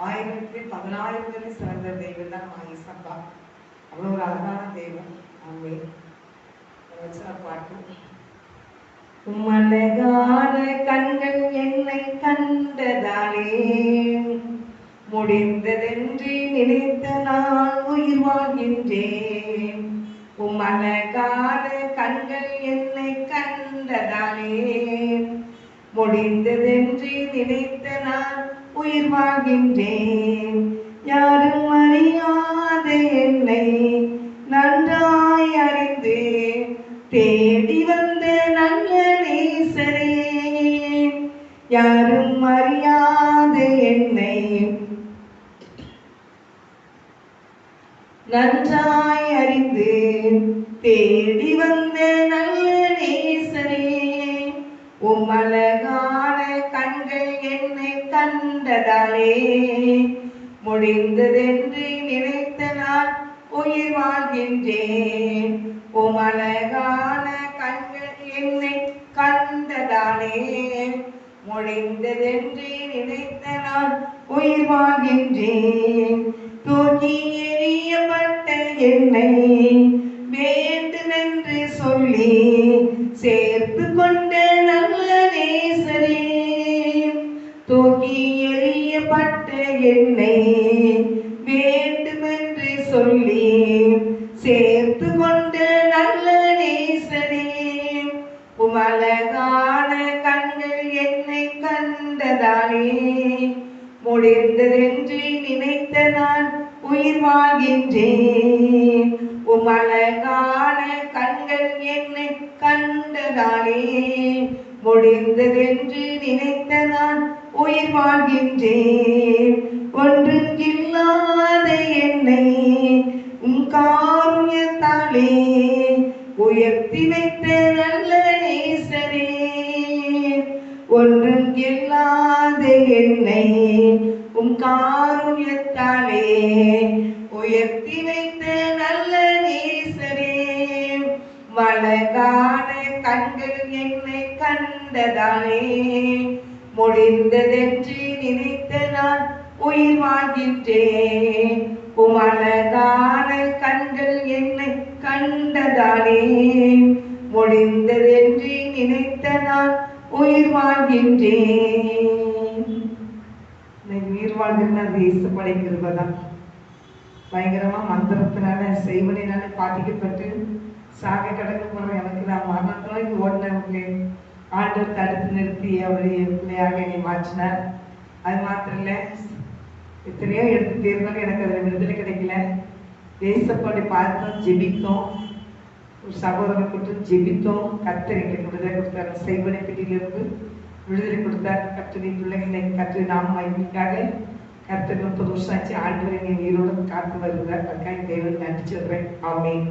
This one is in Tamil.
ஆயிரத்தில் 10,000 சிறந்த தெய்வம் தான் நம்ம ஏசப்பா. அவ்வளோ ஒரு அழகான தெய்வம். ஆமென். பாட்டு. உம்மழகான கண்கள் என்னை கண்டதாலே முடிந்ததென்று நினைத்த நான் உயிர் வாழ்கின்றேன். உம்மழகான கண்கள் என்னை கண்டதாலே முடிந்ததென்று நினைத்த நான் உயிர் வாழ்கின்றேன். யாரும் அறியாத என்னை நன்றாய் அறிந்து தேடி வந்த நல்ல நேசரே, யாரும் அறியாத என்னை நன்றாய் அறிந்து தேடி வந்த நல்ல நேசரே, உம்மழகான கண்கள் என்னை கண்டதாலே முடிந்ததென்று நினைத்த நான் உயிர் வாழ்கின்றேன். உம்மழகான கண்கள் என்னை கண்டதாலே முடிந்ததென்று நினைத்த நான் உயிர் வாழ்கின்றேன். தூக்கி எறியப்பட்ட என்னை வேண்டுமென்று சொல்லி சேர்த்து கொண்ட நல்ல நேசரே, தூக்கி எறியப்பட்ட என்னை வேண்டுமென்று சொல்லி சேர்த்து கொண்ட நல்ல நேசரே, உமழகான கண்கள் என்னை கண்டதாலே முடிந்ததென்று நினைத்த நான் உயிர் வாழ்கின்றேன். உமழகான கண்கள் என்னை கண்டதாலே முடிந்ததென்று நினைத்த நான் உயிர் வாழ்கின்றேன். ஒன்றும் இல்லாத என்னை உம் காருண்யத்தாலே உயர்த்தி வைத்த நல்ல நேசரே, ஒன்றும் இல்லாத என்னை உம் காருண்யத்தாலே உயர்த்தி வைத்த நல்ல நேசரே, மழகான கண்கள் என்னை கண்டதாலே முடிந்ததென்று நினைத்த நான் உயிர் வாழ்கின்றேன். உமழகான கண்கள் என்னை கண்டதாலே முடிந்ததென்று நினைத்த நான் உயிர் வாழ்கின்றேன். உயிர் வாழ்கிறது இயேசு படைக்கிறதுதான். பயங்கரமா மந்திரத்தினால செய்வனால பாதிக்கப்பட்டு சாக கடக்க போற எனக்கு நான் மரணத்தினால ஓடினவங்களே ஆண்டவர் தடுத்து நிறுத்தி அவரை பிள்ளையாக என்னை மாற்றினார். அது மாத்திரம் இல்லை, எத்தனையோ எடுத்து தேர்ந்தாலும் எனக்கு அதில் விடுதலை கிடைக்கல. ஏசப்பாடி பார்த்தோம், ஜெபித்தோம், ஒரு சகோதரனை கொடுத்து ஜெபித்தோம். கர்த்தர் எங்களுக்கு விடுதலை கொடுத்தார். செய்வனை பிடியிலிருந்து விடுதலை கொடுத்தார். கர்த்தரின் பிள்ளைகளை கர்த்தரி நாம் மகிழ்ச்சிக்காக கர்த்தர் 30 வருஷம் ஆச்சு. ஆண்டவரை நீ உயிரோடு காத்து வருகிறார். அதுக்காக தேவன் நன்றி சொல்றேன். ஆமென்.